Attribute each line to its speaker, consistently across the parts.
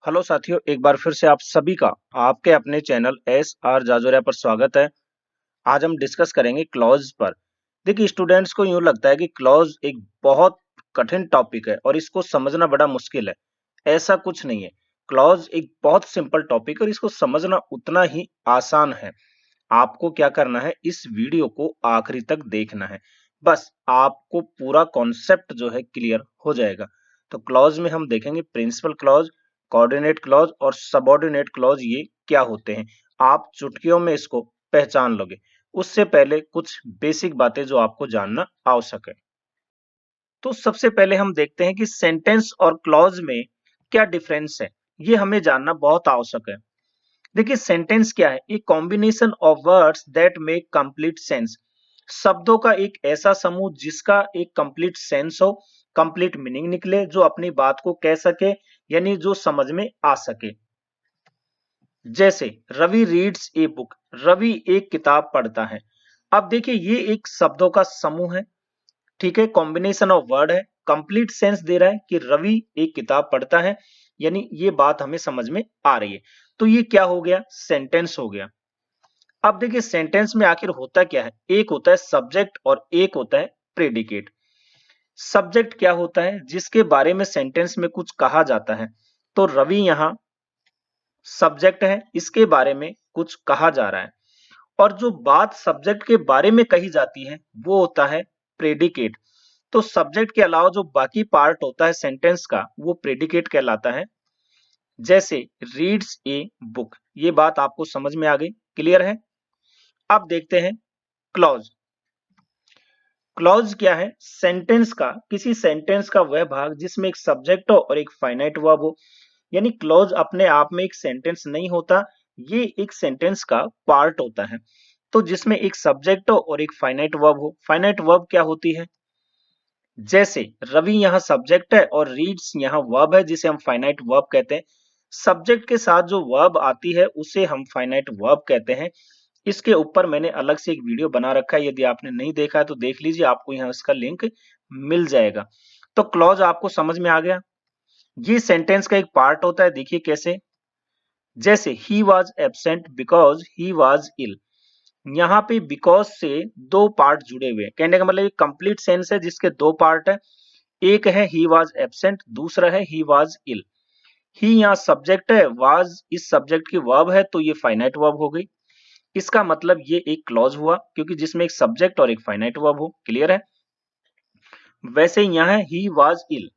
Speaker 1: Hello साथियों, एक बार फिर से आप सभी का आपके अपने चैनल एस आर जाजोरिया पर स्वागत है। आज हम डिस्कस करेंगे क्लॉज पर। देखिए, स्टूडेंट्स को यूं लगता है कि क्लॉज एक बहुत कठिन टॉपिक है और इसको समझना बड़ा मुश्किल है। ऐसा कुछ नहीं है। क्लॉज एक बहुत सिंपल टॉपिक है और इसको समझना उतना ही आसान है। आपको क्या करना है, इस वीडियो को आखिरी तक देखना है। बस आपको पूरा कॉन्सेप्ट जो है क्लियर हो जाएगा। तो क्लॉज में हम देखेंगे प्रिंसिपल क्लॉज, कोऑर्डिनेट क्लॉज और सबऑर्डिनेट क्लॉज ये क्या होते हैं। आप चुटकियों में इसको पहचान लोगे। उससे पहले कुछ बेसिक बातें जो आपको जानना आवश्यक है। तो सबसे पहले हम देखते हैं कि सेंटेंस और क्लॉज में क्या डिफरेंस है। ये हमें जानना बहुत आवश्यक है। देखिए, सेंटेंस क्या है? एक combination of words that make complete sense. शब्दों का एक ऐसा समूह जिसका एक कंप्लीट सेंस हो, कंप्लीट मीनिंग निकले, जो अपनी बात को कह सके, यानी जो समझ में आ सके। जैसे Ravi reads a book, Ravi एक किताब पढ़ता है। अब देखिए, ये एक शब्दों का समूह है, ठीक है, कॉम्बिनेशन ऑफ वर्ड है, कंप्लीट सेंस दे रहा है कि रवि एक किताब पढ़ता है, यानी ये बात हमें समझ में आ रही है। तो ये क्या हो गया? सेंटेंस हो गया। अब देखिए, सेंटेंस में आखिर होता क्या है? एक होता है सब्जेक्ट और एक होता है प्रेडिकेट। सब्जेक्ट क्या होता है? जिसके बारे में सेंटेंस में कुछ कहा जाता है। तो रवि यहां सब्जेक्ट है, इसके बारे में कुछ कहा जा रहा है। और जो बात सब्जेक्ट के बारे में कही जाती है वो होता है प्रेडिकेट। तो सब्जेक्ट के अलावा जो बाकी पार्ट होता है सेंटेंस का, वो प्रेडिकेट कहलाता है। जैसे रीड्स ए बुक, ये बात आपको समझ में आ गई, क्लियर है। अब देखते हैं क्लॉज। क्लॉज क्या है? सेंटेंस का, किसी सेंटेंस का वह भाग जिसमें एक सब्जेक्ट हो और एक फाइनाइट वर्ब हो। यानी क्लॉज अपने आप में एक सेंटेंस नहीं होता, ये एक सेंटेंस का पार्ट होता है। तो जिसमें एक सब्जेक्ट हो और एक फाइनाइट वर्ब हो। फाइनाइट वर्ब क्या होती है? जैसे रवि यहाँ सब्जेक्ट है और रीड्स यहाँ वर्ब है, जिसे हम फाइनाइट वर्ब कहते हैं। सब्जेक्ट के साथ जो वर्ब आती है उसे हम फाइनाइट वर्ब कहते हैं। इसके ऊपर मैंने अलग से एक वीडियो बना रखा है, यदि आपने नहीं देखा है तो देख लीजिए, आपको यहाँ इसका लिंक मिल जाएगा। तो क्लॉज आपको समझ में आ गया, ये सेंटेंस का एक पार्ट होता है। देखिए कैसे। जैसे he was absent because he was ill, यहाँ पे बिकॉज से दो पार्ट जुड़े हुए हैं। कहने का मतलब एक कंप्लीट सेंस है जिसके दो पार्ट है। एक है ही वॉज एबसेंट, दूसरा है ही वॉज इल। ही यहाँ सब्जेक्ट है, वाज इस सब्जेक्ट की वर्ब है, तो ये फाइनाइट वर्ब हो गई। इसका मतलब ये एक क्लॉज हुआ, क्योंकि जिसमें एक सब्जेक्ट और एक फाइनाइट वर्ब हो। क्लियर है। वैसे ही यहाँ है ही वाज इल,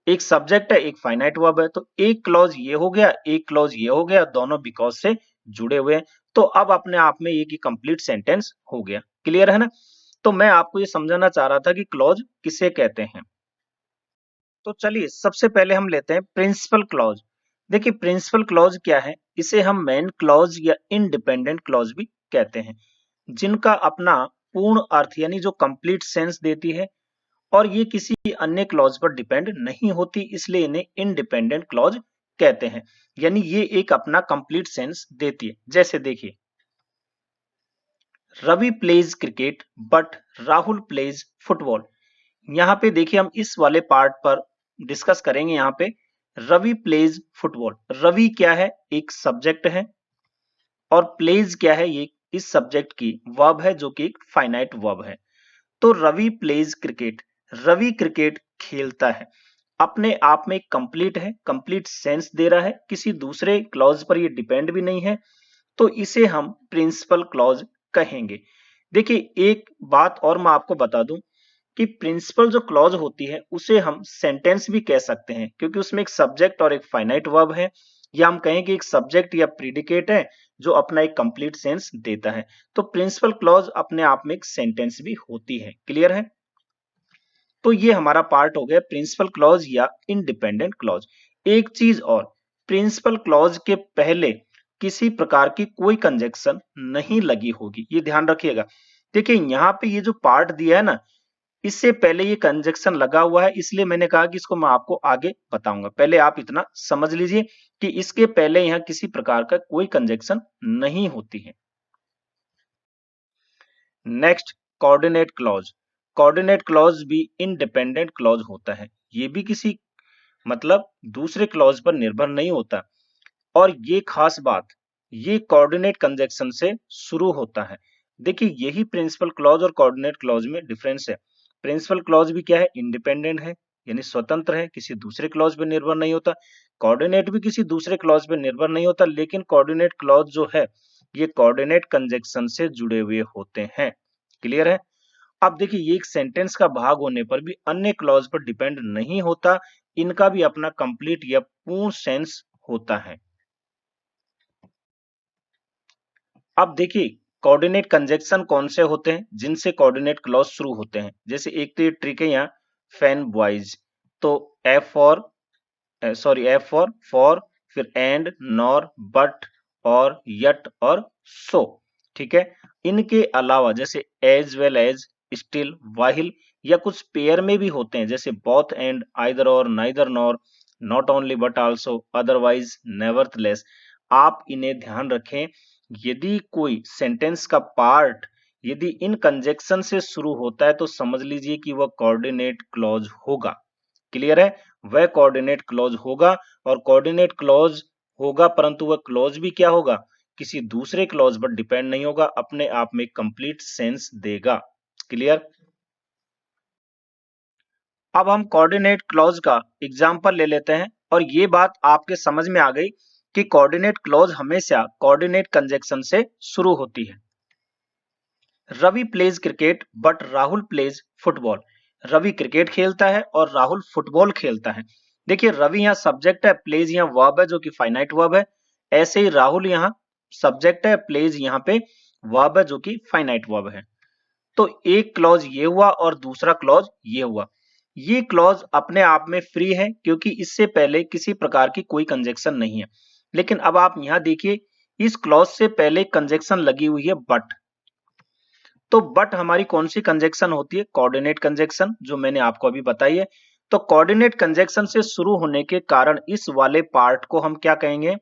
Speaker 1: एक सब्जेक्ट है एक फाइनाइट वर्ब है, तो एक क्लॉज ये हो गया, एक क्लॉज ये हो गया, दोनों बिकॉज से जुड़े हुए हैं। तो अब अपने आप में ये की कंप्लीट सेंटेंस हो गया। क्लियर है ना। तो मैं आपको ये समझाना चाह रहा था कि क्लॉज किसे कहते हैं। तो चलिए, सबसे पहले हम लेते हैं प्रिंसिपल क्लॉज। देखिए, प्रिंसिपल क्लॉज क्या है? इसे हम मेन क्लॉज या इंडिपेंडेंट क्लॉज भी कहते हैं, जिनका अपना पूर्ण अर्थ यानी जो कंप्लीट सेंस देती है, और ये किसी अन्य क्लॉज पर डिपेंड नहीं होती, इसलिए इन्हें इंडिपेंडेंट क्लॉज कहते हैं। यानी ये एक अपना कंप्लीट सेंस देती है। जैसे देखिए, Ravi plays cricket but Rahul plays football. यहाँ पे देखिए, हम इस वाले पार्ट पर डिस्कस करेंगे। यहाँ पे रवि प्लेज फुटबॉल, रवि क्या है? एक सब्जेक्ट है, और प्लेज क्या है? ये इस सब्जेक्ट की वर्ब है, जो कि एक फाइनाइट वर्ब है। तो Ravi plays cricket, Ravi cricket खेलता है, अपने आप में कंप्लीट है, कंप्लीट सेंस दे रहा है, किसी दूसरे क्लॉज पर ये डिपेंड भी नहीं है। तो इसे हम प्रिंसिपल क्लॉज कहेंगे। देखिए, एक बात और मैं आपको बता दूं कि प्रिंसिपल जो क्लॉज होती है उसे हम सेंटेंस भी कह सकते हैं, क्योंकि उसमें एक सब्जेक्ट और एक फाइनाइट वर्ब है, या हम कहें कि एक सब्जेक्ट या प्रीडिकेट है जो अपना एक कंप्लीट सेंस देता है। तो प्रिंसिपल क्लॉज अपने आप में एक सेंटेंस भी होती है। क्लियर है। तो ये हमारा पार्ट हो गया प्रिंसिपल क्लॉज या इंडिपेंडेंट क्लॉज। एक चीज और, प्रिंसिपल क्लॉज के पहले किसी प्रकार की कोई कंजक्शन नहीं लगी होगी, ये ध्यान रखिएगा। देखिए, यहाँ पे ये जो पार्ट दिया है ना, इससे पहले ये कंजक्शन लगा हुआ है, इसलिए मैंने कहा कि इसको मैं आपको आगे बताऊंगा। पहले आप इतना समझ लीजिए कि इसके पहले यहाँ किसी प्रकार का कोई कंजक्शन नहीं होती है। Next, coordinate clause. Coordinate clause भी इंडिपेंडेंट क्लॉज होता है। ये भी किसी मतलब दूसरे क्लॉज पर निर्भर नहीं होता। और ये खास बात, ये कोऑर्डिनेट कंजक्शन से शुरू होता है। देखिए यही प्रिंसिपल क्लॉज और कोऑर्डिनेट क्लॉज में डिफरेंस है। प्रिंसिपल क्लॉज भी क्या है, इंडिपेंडेंट है, यानी स्वतंत्र है, किसी दूसरे क्लॉज पर निर्भर नहीं होता। कोऑर्डिनेट भी किसी दूसरे क्लॉज पर निर्भर नहीं होता, लेकिन कोऑर्डिनेट क्लॉज जो है ये कोऑर्डिनेट कंजक्शन से जुड़े हुए होते हैं। क्लियर है? अब देखिए ये एक सेंटेंस का भाग होने पर भी अन्य क्लॉज पर डिपेंड नहीं होता, इनका भी अपना कंप्लीट या पूर्ण सेंस होता है। अब देखिए कोऑर्डिनेट कंजक्शन कौन से होते हैं जिनसे कोऑर्डिनेट क्लॉज शुरू होते हैं। जैसे एक तो ये ट्रिक है यहाँ, फैन बॉयज, तो एफ फॉर एफ फॉर, फिर and, nor, but, or yet और सो। ठीक है, इनके अलावा जैसे as well as, still, while, या कुछ पेयर में भी होते हैं जैसे both and, either or, neither nor, not only but also, otherwise, nevertheless. आप इन्हें ध्यान रखें, यदि कोई सेंटेंस का पार्ट यदि इन कंजक्शन से शुरू होता है तो समझ लीजिए कि वह कोऑर्डिनेट क्लॉज होगा। क्लियर है? वह कोऑर्डिनेट क्लॉज होगा, और कोऑर्डिनेट क्लॉज होगा परंतु वह क्लॉज भी क्या होगा, किसी दूसरे क्लॉज पर डिपेंड नहीं होगा, अपने आप में कंप्लीट सेंस देगा। क्लियर? अब हम कोऑर्डिनेट क्लॉज का एग्जांपल ले लेते हैं, और ये बात आपके समझ में आ गई कि कोऑर्डिनेट क्लॉज हमेशा कोऑर्डिनेट कंजक्शन से शुरू होती है। Ravi plays cricket but Rahul plays football. Ravi cricket खेलता है और राहुल फुटबॉल खेलता है। देखिए रवि यहाँ सब्जेक्ट है, प्लेज यहाँ वर्ब है जो कि फाइनाइट वर्ब है। ऐसे ही राहुल यहाँ सब्जेक्ट है, प्लेज यहाँ पे वर्ब है जो कि फाइनाइट वर्ब है। तो एक क्लॉज ये हुआ और दूसरा क्लॉज ये हुआ। ये क्लॉज अपने आप में फ्री है क्योंकि इससे पहले किसी प्रकार की कोई कंजक्शन नहीं है। लेकिन अब आप यहाँ देखिए, इस क्लॉज से पहले कंजक्शन लगी हुई है बट। तो बट हमारी कौन सी कंजक्शन होती है, कोऑर्डिनेट कंजक्शन, जो मैंने आपको अभी बताई है। तो कोऑर्डिनेट कंजक्शन से शुरू होने के कारण इस वाले पार्ट को हम क्या कहेंगे,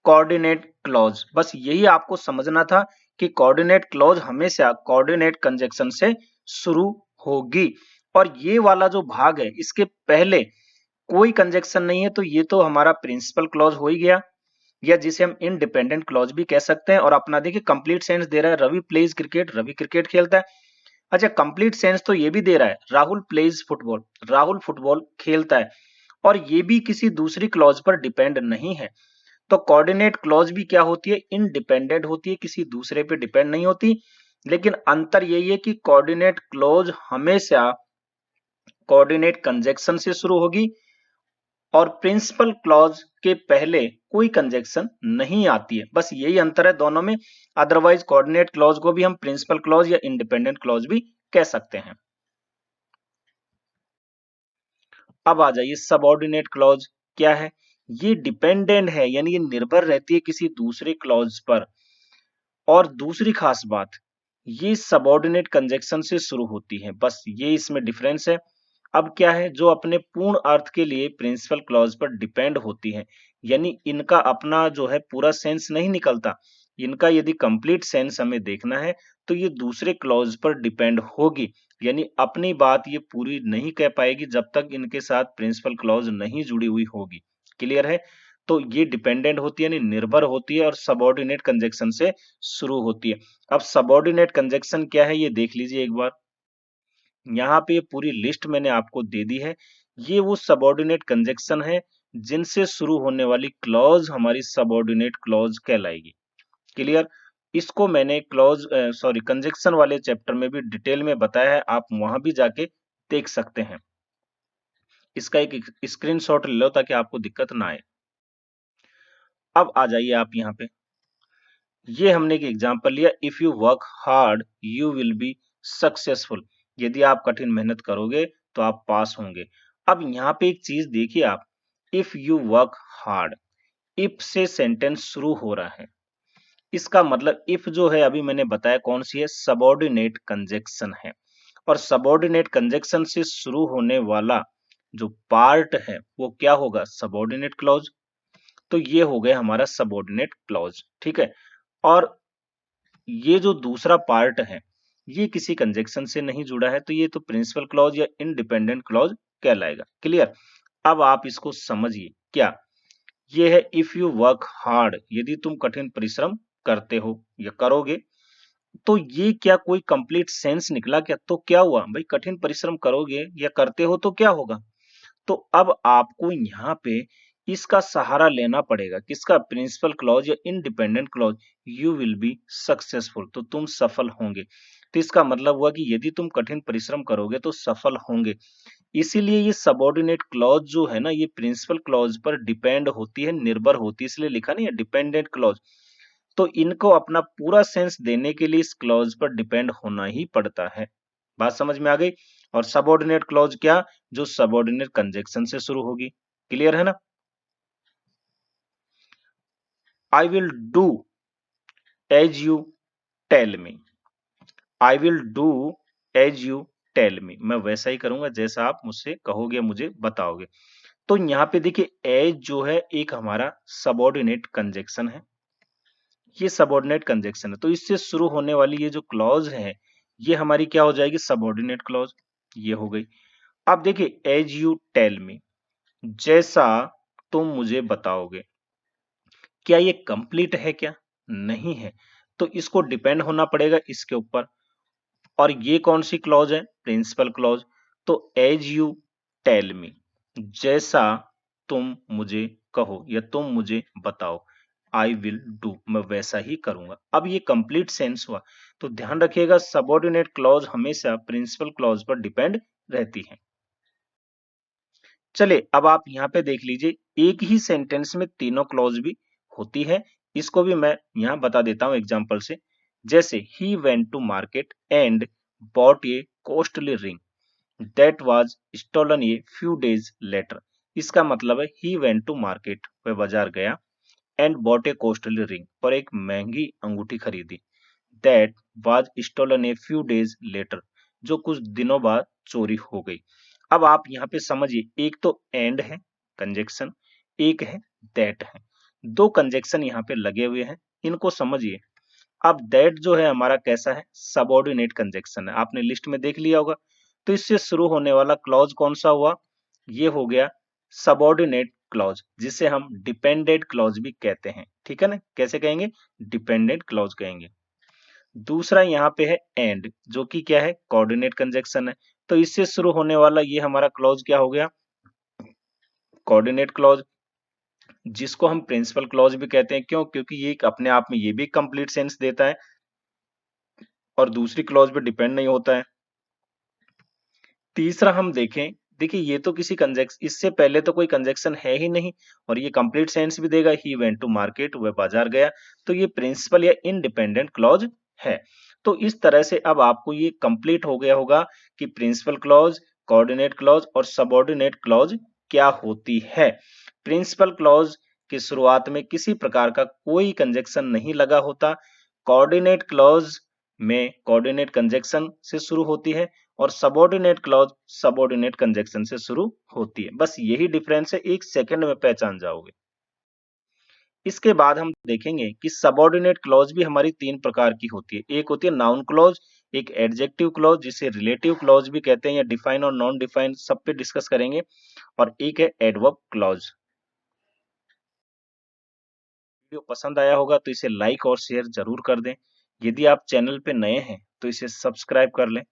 Speaker 1: कोऑर्डिनेट क्लॉज। बस यही आपको समझना था कि कोऑर्डिनेट क्लॉज हमेशा कोऑर्डिनेट कंजक्शन से शुरू होगी। और ये वाला जो भाग है इसके पहले कोई कंजक्शन नहीं है, तो ये तो हमारा प्रिंसिपल क्लॉज हो ही गया, या जिसे हम इंडिपेंडेंट क्लॉज भी कह सकते हैं। और अपना देखिए कंप्लीट सेंस दे रहा है, Ravi plays cricket, Ravi cricket खेलता है। अच्छा कंप्लीट सेंस तो ये भी दे रहा है, Rahul plays football, Rahul football खेलता है, और ये भी किसी दूसरी क्लॉज पर डिपेंड नहीं है। तो कोऑर्डिनेट क्लॉज भी क्या होती है, इंडिपेंडेंट होती है, किसी दूसरे पे डिपेंड नहीं होती। लेकिन अंतर यही है कि कोऑर्डिनेट क्लॉज हमेशा कोऑर्डिनेट कंजक्शन से शुरू होगी, और प्रिंसिपल क्लॉज के पहले कोई कंजक्शन नहीं आती है। बस यही अंतर है दोनों में। अदरवाइज कोऑर्डिनेट क्लॉज को भी हम प्रिंसिपल क्लॉज या इंडिपेंडेंट क्लॉज भी कह सकते हैं। अब आ जाइए सबऑर्डिनेट क्लॉज क्या है। ये डिपेंडेंट है, यानी ये निर्भर रहती है किसी दूसरे क्लॉज पर। और दूसरी खास बात, ये सबऑर्डिनेट कंजक्शन से शुरू होती है, बस ये इसमें डिफरेंस है। अब क्या है, जो अपने पूर्ण अर्थ के लिए प्रिंसिपल क्लॉज पर डिपेंड होती है, यानी इनका अपना जो है पूरा सेंस नहीं निकलता। इनका यदि कंप्लीट सेंस हमें देखना है तो ये दूसरे क्लॉज पर डिपेंड होगी, यानी अपनी बात ये पूरी नहीं कह पाएगी जब तक इनके साथ प्रिंसिपल क्लॉज नहीं जुड़ी हुई होगी। क्लियर है? तो ये डिपेंडेंट होती है, यानी निर्भर होती है, और सबऑर्डिनेट कंजक्शन से शुरू होती है। अब सबऑर्डिनेट कंजक्शन क्या है ये देख लीजिए एक बार। यहाँ पे ये पूरी लिस्ट मैंने आपको दे दी है। ये वो सबऑर्डिनेट कंजक्शन है जिनसे शुरू होने वाली क्लॉज हमारी सबऑर्डिनेट क्लॉज कहलाएगी। क्लियर? इसको मैंने कंजक्शन वाले चैप्टर में भी डिटेल में बताया है, आप वहां भी जाके देख सकते हैं। इसका एक स्क्रीनशॉट ले लो ताकि आपको दिक्कत ना आए। अब आ जाइए आप यहाँ पे, ये हमने एक एग्जांपल लिया, if you work hard you will be successful. यदि आप कठिन मेहनत करोगे तो आप पास होंगे। अब यहाँ पे एक चीज देखिए आप, if you work hard, if से सेंटेंस शुरू हो रहा है, इसका मतलब इफ जो है अभी मैंने बताया कौन सी है, सबऑर्डिनेट कंजक्शन है। और सबऑर्डिनेट कंजक्शन से शुरू होने वाला जो पार्ट है वो क्या होगा, सबऑर्डिनेट क्लॉज। तो ये हो गया हमारा सबऑर्डिनेट क्लॉज। ठीक है, और ये जो दूसरा पार्ट है ये किसी कंजक्शन से नहीं जुड़ा है, तो ये तो प्रिंसिपल क्लॉज या इंडिपेंडेंट क्लॉज कहलाएगा। क्लियर? अब आप इसको समझिए, क्या ये है इफ यू वर्क हार्ड, यदि तुम कठिन परिश्रम करते हो या करोगे, तो ये क्या कोई कंप्लीट सेंस निकला क्या? तो क्या हुआ भाई, कठिन परिश्रम करोगे या करते हो तो क्या होगा? तो अब आपको यहाँ पे इसका सहारा लेना पड़ेगा, किसका? प्रिंसिपल क्लॉज या independent clause. You will be successful, तो तुम सफल होंगे। तो इसका मतलब हुआ कि यदि तुम कठिन परिश्रम करोगे तो सफल होंगे। इसीलिए ये सबऑर्डिनेट क्लॉज जो है ना, ये प्रिंसिपल क्लॉज पर डिपेंड होती है, निर्भर होती है, इसलिए लिखा नहीं है डिपेंडेंट क्लॉज। तो इनको अपना पूरा सेंस देने के लिए इस क्लॉज पर डिपेंड होना ही पड़ता है। बात समझ में आ गई? और सबऑर्डिनेट क्लॉज क्या? जो सबऑर्डिनेट कंजक्शन से शुरू होगी। क्लियर है ना? I will do as you tell me. I will do as you tell me, मैं वैसा ही करूंगा जैसा आप मुझसे कहोगे, मुझे बताओगे। तो यहाँ पे देखिए, एज जो है एक हमारा सबऑर्डिनेट कंजक्शन है, ये सबऑर्डिनेट कंजक्शन है, तो इससे शुरू होने वाली ये जो क्लॉज है, ये हमारी क्या हो जाएगी? Subordinate clause. ये हो गई। अब देखिए, एज यू टेल मी, जैसा तुम मुझे बताओगे, क्या ये कंप्लीट है क्या? नहीं है, तो इसको डिपेंड होना पड़ेगा इसके ऊपर। और ये कौन सी क्लॉज है? Principal clause. तो एज यू टेल मी, जैसा तुम मुझे कहो या तुम मुझे बताओ, आई विल डू, मैं वैसा ही करूंगा। अब ये कंप्लीट सेंस हुआ। तो ध्यान रखिएगा, सबऑर्डिनेट क्लॉज हमेशा प्रिंसिपल क्लॉज पर डिपेंड रहती है। चलिए, अब आप यहाँ पे देख लीजिए, एक ही सेंटेंस में तीनों क्लॉज भी होती है। इसको भी मैं यहाँ बता देता हूँ एग्जाम्पल से। जैसे he went to market and bought a costly ring that was stolen a few days later. इसका मतलब है ही वेंट टू मार्केट, वह बाजार गया, and bought a costly ring, और एक महंगी अंगूठी खरीदी, that was stolen a few days later, जो कुछ दिनों बाद चोरी हो गई। अब आप यहाँ पे समझिए, एक तो एंड है कंजक्शन, एक है दैट है, दो कंजक्शन यहाँ पे लगे हुए हैं, इनको समझिए। अब दैट जो है हमारा कैसा है? सबऑर्डिनेट कंजक्शन है, आपने लिस्ट में देख लिया होगा। तो इससे शुरू होने वाला क्लॉज कौन सा हुआ? ये हो गया सबऑर्डिनेट क्लॉज, जिसे हम डिपेंडेंट क्लॉज भी कहते हैं। ठीक है ना? कैसे कहेंगे? डिपेंडेंट क्लॉज कहेंगे। दूसरा यहाँ पे है एंड, जो कि क्या है? कोऑर्डिनेट कंजक्शन है। तो इससे शुरू होने वाला ये हमारा क्लॉज क्या हो गया? कोऑर्डिनेट क्लॉज, जिसको हम प्रिंसिपल क्लॉज भी कहते हैं। क्यों? क्योंकि ये एक अपने आप में ये भी कंप्लीट सेंस देता है और दूसरी क्लॉज पे डिपेंड नहीं होता है। तीसरा हम देखें, देखिए ये तो किसी कंजक्शन, इससे पहले तो कोई कंजक्शन है ही नहीं, और ये कंप्लीट सेंस भी देगा, ही वेंट टू मार्केट, वह बाजार गया। तो ये प्रिंसिपल या इंडिपेंडेंट क्लॉज है। तो इस तरह से अब आपको ये कंप्लीट हो गया होगा कि प्रिंसिपल क्लॉज, कोऑर्डिनेट क्लॉज और सबऑर्डिनेट क्लॉज क्या होती है। प्रिंसिपल क्लॉज की शुरुआत में किसी प्रकार का कोई कंजक्शन नहीं लगा होता। कोऑर्डिनेट क्लॉज में कोऑर्डिनेट कंजक्शन से शुरू होती है, और सबऑर्डिनेट क्लॉज सबऑर्डिनेट कंजक्शन से शुरू होती है। बस यही डिफरेंस है, एक सेकंड में पहचान जाओगे। इसके बाद हम देखेंगे कि सबऑर्डिनेट क्लॉज भी हमारी तीन प्रकार की होती है। एक होती है नाउन क्लॉज, एक एडजेक्टिव क्लॉज जिसे रिलेटिव क्लॉज भी कहते हैं, या डिफाइन और नॉन डिफाइन सब पे डिस्कस करेंगे, और एक है एडवर्ब क्लॉज। वीडियो पसंद आया होगा तो इसे लाइक और शेयर जरूर कर दें। यदि आप चैनल पे नए हैं तो इसे सब्सक्राइब कर लें।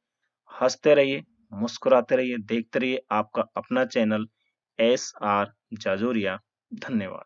Speaker 1: हंसते रहिए, मुस्कुराते रहिए, देखते रहिए आपका अपना चैनल एस आर जाजोरिया। धन्यवाद।